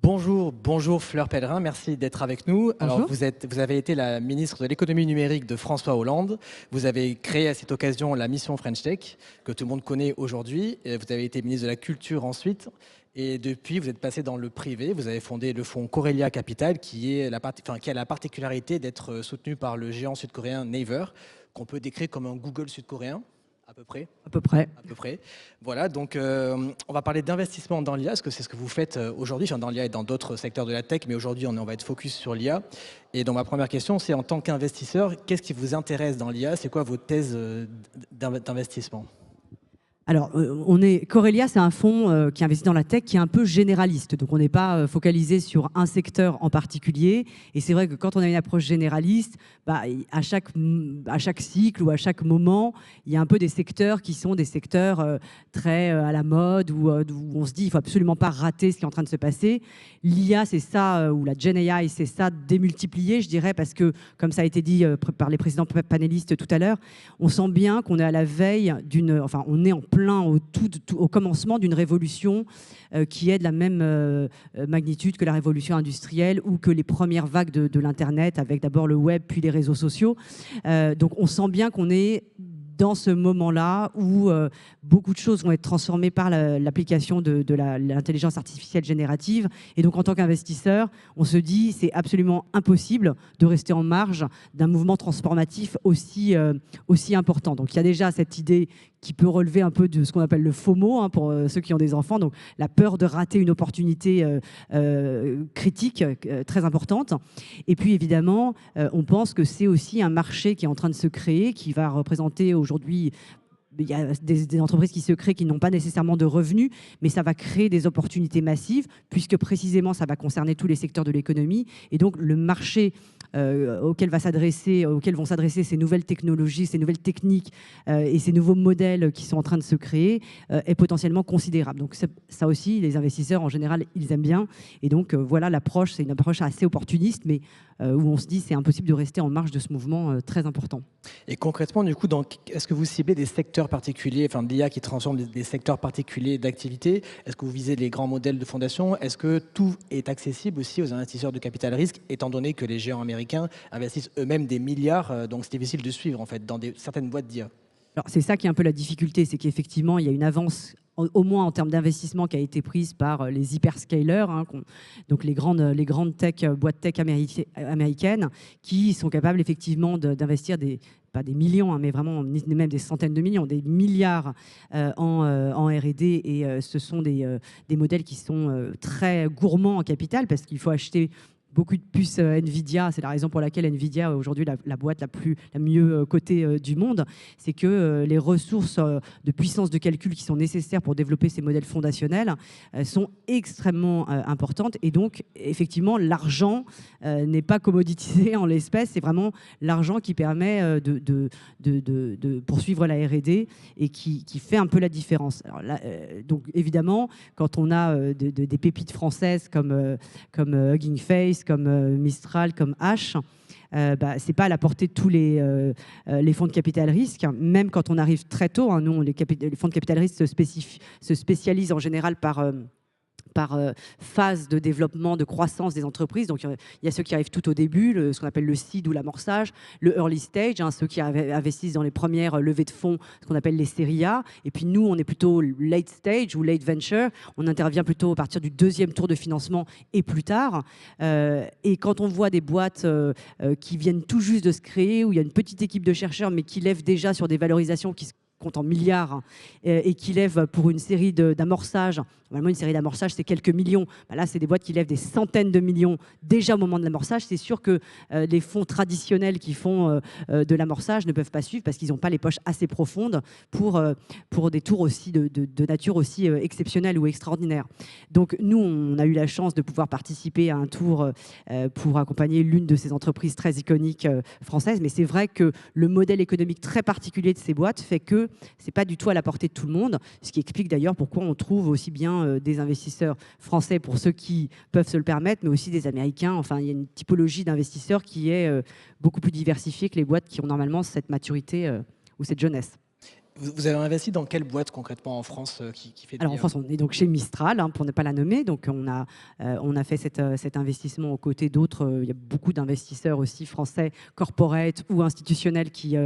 Bonjour Fleur Pellerin, merci d'être avec nous. Alors Bonjour. vous avez été la ministre de l'économie numérique de François Hollande. Vous avez créé à cette occasion la mission French Tech, que tout le monde connaît aujourd'hui. Et vous avez été ministre de la Culture ensuite. Et depuis, vous êtes passé dans le privé. Vous avez fondé le fonds Corelia Capital, qui a la particularité d'être soutenu par le géant sud-coréen Naver, qu'on peut décrire comme un Google sud-coréen. À peu près. À peu près. À peu près. Voilà, donc on va parler d'investissement dans l'IA, parce que c'est ce que vous faites aujourd'hui, dans l'IA et dans d'autres secteurs de la tech, mais aujourd'hui on va être focus sur l'IA. Et donc ma première question, c'est en tant qu'investisseur, qu'est-ce qui vous intéresse dans l'IA? C'est quoi vos thèses d'investissement? Alors, Corelia, c'est un fonds qui investit dans la tech, qui est un peu généraliste. Donc, on n'est pas focalisé sur un secteur en particulier. Et c'est vrai que quand on a une approche généraliste, à chaque cycle ou à chaque moment, il y a un peu des secteurs qui sont des secteurs très à la mode, où on se dit il ne faut absolument pas rater ce qui est en train de se passer. L'IA, c'est ça, ou la Gen AI, c'est ça démultiplié, je dirais, parce que, comme ça a été dit par les précédents panélistes tout à l'heure, on sent bien qu'on est à la veille on est en plein au commencement d'une révolution qui est de la même magnitude que la révolution industrielle ou que les premières vagues de l'Internet, avec d'abord le web puis les réseaux sociaux. Donc on sent bien qu'on est dans ce moment-là où beaucoup de choses vont être transformées par l'application de l'intelligence artificielle générative. Et donc, en tant qu'investisseur, on se dit c'est absolument impossible de rester en marge d'un mouvement transformatif aussi important. Donc, il y a déjà cette idée qui peut relever un peu de ce qu'on appelle le FOMO, pour ceux qui ont des enfants, donc la peur de rater une opportunité critique très importante. Et puis, évidemment, on pense que c'est aussi un marché qui est en train de se créer, qui va représenter aujourd'hui... Il y a des entreprises qui se créent qui n'ont pas nécessairement de revenus, mais ça va créer des opportunités massives, puisque précisément ça va concerner tous les secteurs de l'économie. Et donc le marché auquel vont s'adresser ces nouvelles technologies, ces nouvelles techniques et ces nouveaux modèles qui sont en train de se créer est potentiellement considérable. Donc ça aussi, les investisseurs en général, ils aiment bien. Et donc voilà, l'approche, c'est une approche assez opportuniste, mais où on se dit c'est impossible de rester en marge de ce mouvement très important. Et concrètement, du coup, est-ce que vous ciblez des secteurs particuliers, de l'IA qui transforme des secteurs particuliers d'activité? Est-ce que vous visez les grands modèles de fondation? Est-ce que tout est accessible aussi aux investisseurs de capital risque, étant donné que les géants américains investissent eux-mêmes des milliards, donc c'est difficile de suivre en fait dans certaines boîtes d'IA? Alors, c'est ça qui est un peu la difficulté, c'est qu'effectivement, il y a une avance, au moins en termes d'investissement, qui a été prise par les hyperscalers, donc les grandes boîtes tech américaines, qui sont capables effectivement d'investir pas des millions, mais vraiment même des centaines de millions, des milliards en R&D. Et ce sont des modèles qui sont très gourmands en capital, parce qu'il faut acheter beaucoup de puces Nvidia. C'est la raison pour laquelle Nvidia, aujourd'hui, la boîte la mieux cotée du monde, c'est que les ressources de puissance de calcul qui sont nécessaires pour développer ces modèles fondationnels sont extrêmement importantes. Et donc, effectivement, l'argent n'est pas commoditisé en l'espèce. C'est vraiment l'argent qui permet de poursuivre la R&D et qui fait un peu la différence. Alors là, donc, évidemment, quand on a des pépites françaises comme Hugging Face, comme Mistral, comme H, c'est pas à la portée de tous les fonds de capital risque, même quand on arrive très tôt. Nous, les fonds de capital risque se spécialisent en général par phase de développement, de croissance des entreprises. Donc, il y a ceux qui arrivent tout au début, ce qu'on appelle le seed ou l'amorçage, le early stage, ceux qui investissent dans les premières levées de fonds, ce qu'on appelle les séries A. Et puis nous, on est plutôt late stage ou late venture. On intervient plutôt à partir du deuxième tour de financement et plus tard. Et quand on voit des boîtes qui viennent tout juste de se créer, où il y a une petite équipe de chercheurs, mais qui lèvent déjà sur des valorisations qui se compte en milliards et qui lèvent pour une série d'amorçage. Normalement, une série d'amorçage, c'est quelques millions. Là, c'est des boîtes qui lèvent des centaines de millions déjà au moment de l'amorçage. C'est sûr que les fonds traditionnels qui font de l'amorçage ne peuvent pas suivre parce qu'ils n'ont pas les poches assez profondes pour des tours aussi de nature aussi exceptionnelle ou extraordinaire. Donc, nous, on a eu la chance de pouvoir participer à un tour pour accompagner l'une de ces entreprises très iconiques françaises. Mais c'est vrai que le modèle économique très particulier de ces boîtes fait que ce n'est pas du tout à la portée de tout le monde, ce qui explique d'ailleurs pourquoi on trouve aussi bien des investisseurs français pour ceux qui peuvent se le permettre, mais aussi des Américains. Enfin, il y a une typologie d'investisseurs qui est beaucoup plus diversifiée que les boîtes qui ont normalement cette maturité ou cette jeunesse. Vous avez investi dans quelle boîte concrètement en France qui fait Alors en France, on est donc chez Mistral, hein, pour ne pas la nommer. Donc on a fait cet investissement aux côtés d'autres. Il y a beaucoup d'investisseurs aussi français, corporate ou institutionnels qui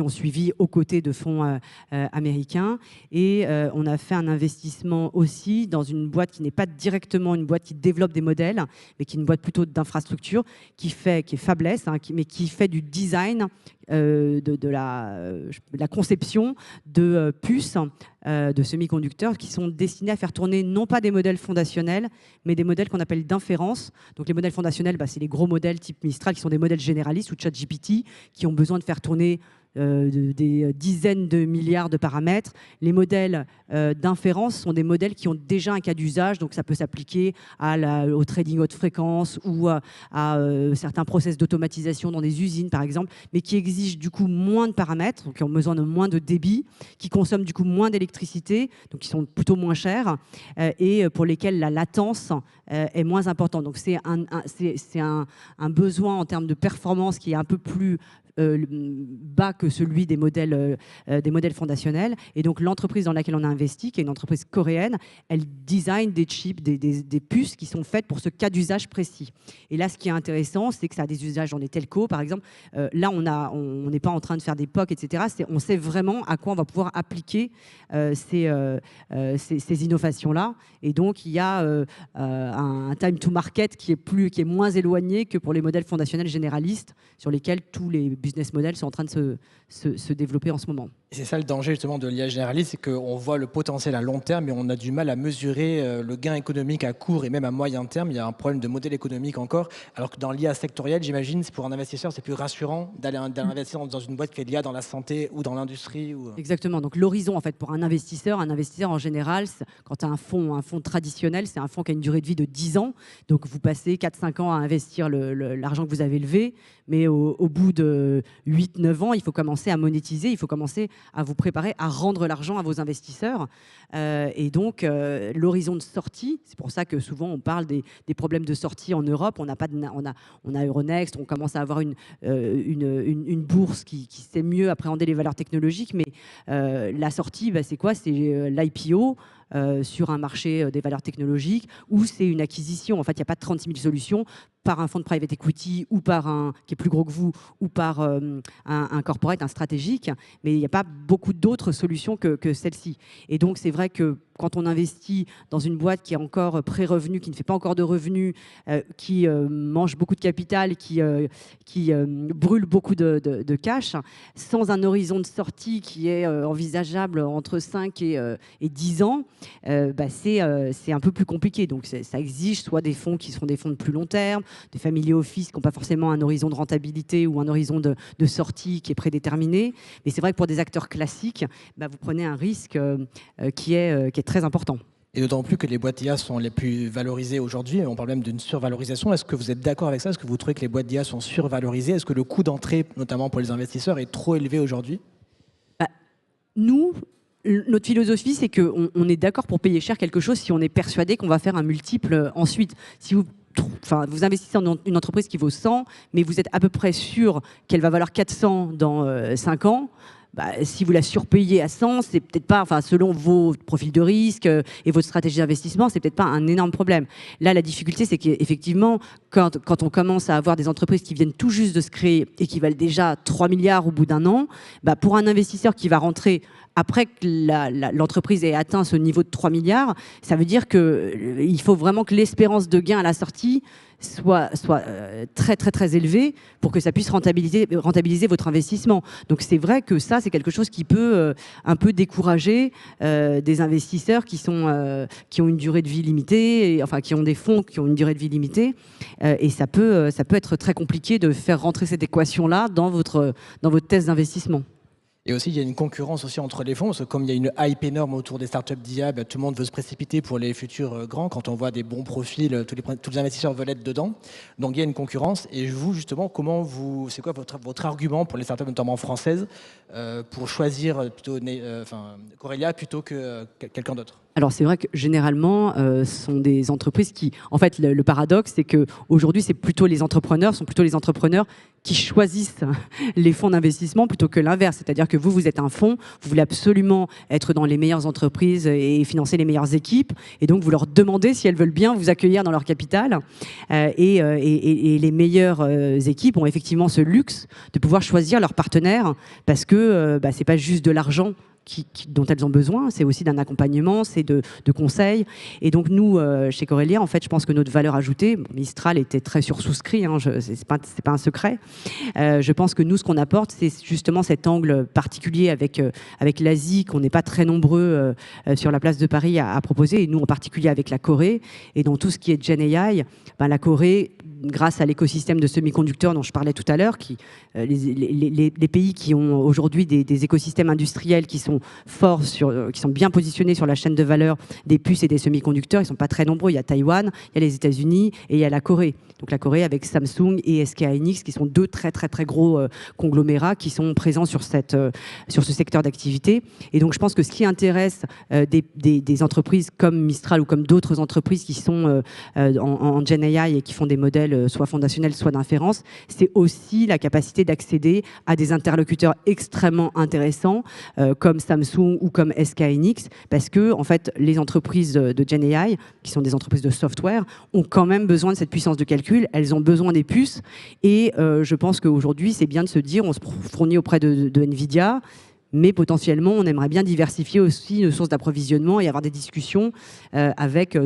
ont suivi aux côtés de fonds américains. Et on a fait un investissement aussi dans une boîte qui n'est pas directement une boîte qui développe des modèles, mais qui est une boîte plutôt d'infrastructure, qui est fabless, hein, mais qui fait du design, de la conception de puces, de semi-conducteurs qui sont destinés à faire tourner non pas des modèles fondationnels, mais des modèles qu'on appelle d'inférence. Donc les modèles fondationnels, c'est les gros modèles type Mistral qui sont des modèles généralistes ou ChatGPT qui ont besoin de faire tourner des dizaines de milliards de paramètres. Les modèles d'inférence sont des modèles qui ont déjà un cas d'usage, donc ça peut s'appliquer au trading haute fréquence ou à certains process d'automatisation dans des usines par exemple, mais qui exigent du coup moins de paramètres, donc qui ont besoin de moins de débit, qui consomment du coup moins d'électricité, donc qui sont plutôt moins chers et pour lesquels la latence est moins importante. Donc c'est un besoin en termes de performance qui est un peu plus bas que celui des modèles fondationnels. Et donc l'entreprise dans laquelle on a investi, qui est une entreprise coréenne, elle design des chips, des puces qui sont faites pour ce cas d'usage précis. Et là, ce qui est intéressant, c'est que ça a des usages dans les telcos, par exemple. Là, on n'est pas en train de faire des POC, etc. On sait vraiment à quoi on va pouvoir appliquer ces innovations-là. Et donc, il y a un time to market qui est moins éloigné que pour les modèles fondationnels généralistes sur lesquels tous les business models sont en train de se développer en ce moment. Et c'est ça le danger justement de l'IA généraliste, c'est qu'on voit le potentiel à long terme, mais on a du mal à mesurer le gain économique à court et même à moyen terme. Il y a un problème de modèle économique encore, alors que dans l'IA sectorielle, j'imagine, pour un investisseur, c'est plus rassurant d'aller investir dans une boîte qui fait de l'IA dans la santé ou dans l'industrie. Exactement. Donc l'horizon, en fait, pour un investisseur en général, quand tu as un fonds traditionnel, c'est un fonds qui a une durée de vie de 10 ans. Donc vous passez 4-5 ans à investir l'argent que vous avez levé, mais au bout de 8-9 ans, il faut commencer à monétiser, il faut commencer à vous préparer à rendre l'argent à vos investisseurs. Et donc, l'horizon de sortie, c'est pour ça que souvent on parle des problèmes de sortie en Europe. On a Euronext, on commence à avoir une bourse qui sait mieux appréhender les valeurs technologiques. Mais la sortie, c'est quoi? C'est l'IPO. Sur un marché des valeurs technologiques, ou c'est une acquisition. En fait, il n'y a pas de 36 000 solutions par un fonds de private equity ou par un qui est plus gros que vous ou par un corporate, un stratégique, mais il n'y a pas beaucoup d'autres solutions que celle-ci. Et donc, c'est vrai que quand on investit dans une boîte qui est encore pré-revenu, qui ne fait pas encore de revenus, qui mange beaucoup de capital, qui brûle beaucoup de cash, sans un horizon de sortie qui est envisageable entre 5 et 10 ans, c'est un peu plus compliqué. Donc ça exige soit des fonds qui seront des fonds de plus long terme, des family office qui n'ont pas forcément un horizon de rentabilité ou un horizon de sortie qui est prédéterminé. Mais c'est vrai que pour des acteurs classiques, vous prenez un risque qui est très important. Et d'autant plus que les boîtes d'IA sont les plus valorisées aujourd'hui. On parle même d'une survalorisation. Est-ce que vous êtes d'accord avec ça? Est-ce que vous trouvez que les boîtes d'IA sont survalorisées? Est-ce que le coût d'entrée, notamment pour les investisseurs, est trop élevé aujourd'hui? Nous, notre philosophie, c'est qu'on est d'accord pour payer cher quelque chose si on est persuadé qu'on va faire un multiple ensuite. Si vous investissez dans une entreprise qui vaut 100, mais vous êtes à peu près sûr qu'elle va valoir 400 dans 5 ans, si vous la surpayez à 100, c'est peut-être pas, selon vos profils de risque et votre stratégie d'investissement, c'est peut-être pas un énorme problème. Là, la difficulté, c'est qu'effectivement, quand on commence à avoir des entreprises qui viennent tout juste de se créer et qui valent déjà 3 milliards au bout d'un an, pour un investisseur qui va rentrer après que l'entreprise ait atteint ce niveau de 3 milliards, ça veut dire qu'il faut vraiment que l'espérance de gain à la sortie soit très très très élevée pour que ça puisse rentabiliser votre investissement. Donc c'est vrai que ça, c'est quelque chose qui peut un peu décourager des investisseurs qui ont une durée de vie limitée, qui ont des fonds qui ont une durée de vie limitée, et ça peut être très compliqué de faire rentrer cette équation-là dans votre thèse d'investissement. Et aussi, il y a une concurrence aussi entre les fonds, parce que comme il y a une hype énorme autour des startups d'IA, tout le monde veut se précipiter pour les futurs grands. Quand on voit des bons profils, tous les investisseurs veulent être dedans. Donc il y a une concurrence. Et vous, justement, c'est quoi votre argument pour les startups, notamment françaises, pour choisir plutôt Corelia plutôt que quelqu'un d'autre? Alors c'est vrai que généralement, ce sont des entreprises qui, en fait, le paradoxe, c'est que aujourd'hui, c'est plutôt les entrepreneurs qui choisissent les fonds d'investissement plutôt que l'inverse. C'est-à-dire que vous êtes un fonds, vous voulez absolument être dans les meilleures entreprises et financer les meilleures équipes, et donc vous leur demandez si elles veulent bien vous accueillir dans leur capital. Et les meilleures équipes ont effectivement ce luxe de pouvoir choisir leurs partenaires parce que c'est pas juste de l'argent dont elles ont besoin, c'est aussi d'un accompagnement, c'est de conseils. Et donc nous, chez Corelia, en fait, je pense que notre valeur ajoutée, Mistral était très sursouscrit, hein, c'est pas un secret. Je pense que nous, ce qu'on apporte, c'est justement cet angle particulier avec l'Asie, qu'on n'est pas très nombreux sur la place de Paris à proposer, et nous en particulier avec la Corée. Et dans tout ce qui est Gen AI, la Corée, grâce à l'écosystème de semi-conducteurs dont je parlais tout à l'heure, les pays qui ont aujourd'hui des écosystèmes industriels qui sont forts, qui sont bien positionnés sur la chaîne de valeur des puces et des semi-conducteurs, ils ne sont pas très nombreux. Il y a Taïwan, il y a les États-Unis et il y a la Corée. Donc la Corée avec Samsung et SK hynix, qui sont deux très gros conglomérats qui sont présents sur ce secteur d'activité. Et donc je pense que ce qui intéresse des entreprises comme Mistral ou comme d'autres entreprises qui sont en Gen AI et qui font des modèles soit fondationnels, soit d'inférence, c'est aussi la capacité d'accéder à des interlocuteurs extrêmement intéressants comme Samsung ou comme SK hynix, parce que en fait, les entreprises de Gen AI, qui sont des entreprises de software, ont quand même besoin de cette puissance de calcul, elles ont besoin des puces, et je pense qu'aujourd'hui, c'est bien de se dire, on se fournit auprès de Nvidia, mais potentiellement, on aimerait bien diversifier aussi nos sources d'approvisionnement et avoir des discussions avec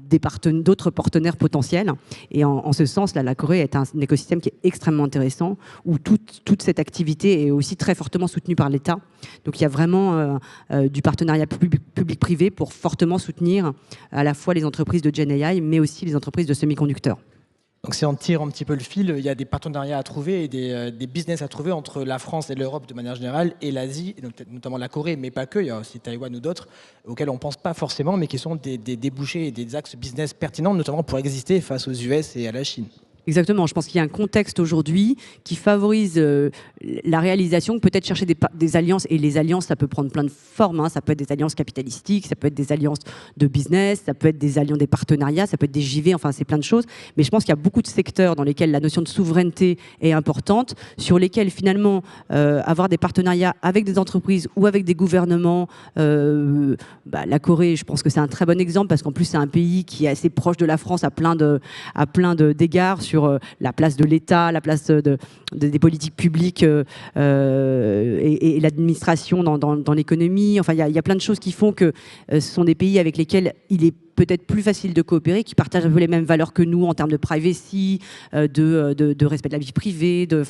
d'autres partenaires potentiels. Et en ce sens, là, la Corée est un écosystème qui est extrêmement intéressant, où toute cette activité est aussi très fortement soutenue par l'État. Donc il y a vraiment du partenariat public-privé pour fortement soutenir à la fois les entreprises de Gen AI, mais aussi les entreprises de semi-conducteurs. Donc si on tire un petit peu le fil, il y a des partenariats à trouver et des business à trouver entre la France et l'Europe de manière générale et l'Asie, notamment la Corée, mais pas que, il y a aussi Taïwan ou d'autres, auxquels on ne pense pas forcément, mais qui sont des débouchés et des axes business pertinents, notamment pour exister face aux US et à la Chine. Exactement, je pense qu'il y a un contexte aujourd'hui qui favorise la réalisation, peut-être chercher des alliances, et les alliances, ça peut prendre plein de formes, hein. Ça peut être des alliances capitalistiques, ça peut être des alliances de business, ça peut être des partenariats, ça peut être des JV, enfin c'est plein de choses, mais je pense qu'il y a beaucoup de secteurs dans lesquels la notion de souveraineté est importante, sur lesquels finalement avoir des partenariats avec des entreprises ou avec des gouvernements, la Corée, je pense que c'est un très bon exemple, parce qu'en plus c'est un pays qui est assez proche de la France à plein d'égards, sur la place de l'État, la place des politiques publiques et l'administration dans l'économie. Enfin, il y a plein de choses qui font que ce sont des pays avec lesquels il est peut-être plus facile de coopérer, qui partagent un peu les mêmes valeurs que nous en termes de privacy, de respect de la vie privée, de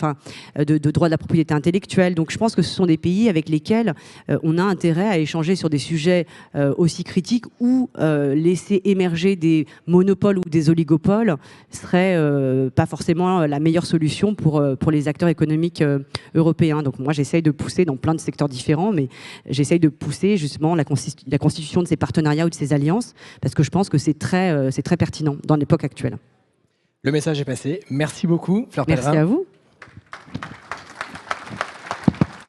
droit de la propriété intellectuelle. Donc je pense que ce sont des pays avec lesquels on a intérêt à échanger sur des sujets aussi critiques, où laisser émerger des monopoles ou des oligopoles serait pas forcément la meilleure solution pour les acteurs économiques européens. Donc moi j'essaye de pousser dans plein de secteurs différents, mais j'essaye de pousser justement la constitution de ces partenariats ou de ces alliances, parce que je pense que c'est très pertinent dans l'époque actuelle. Le message est passé. Merci beaucoup, Fleur Pellerin. Merci à vous.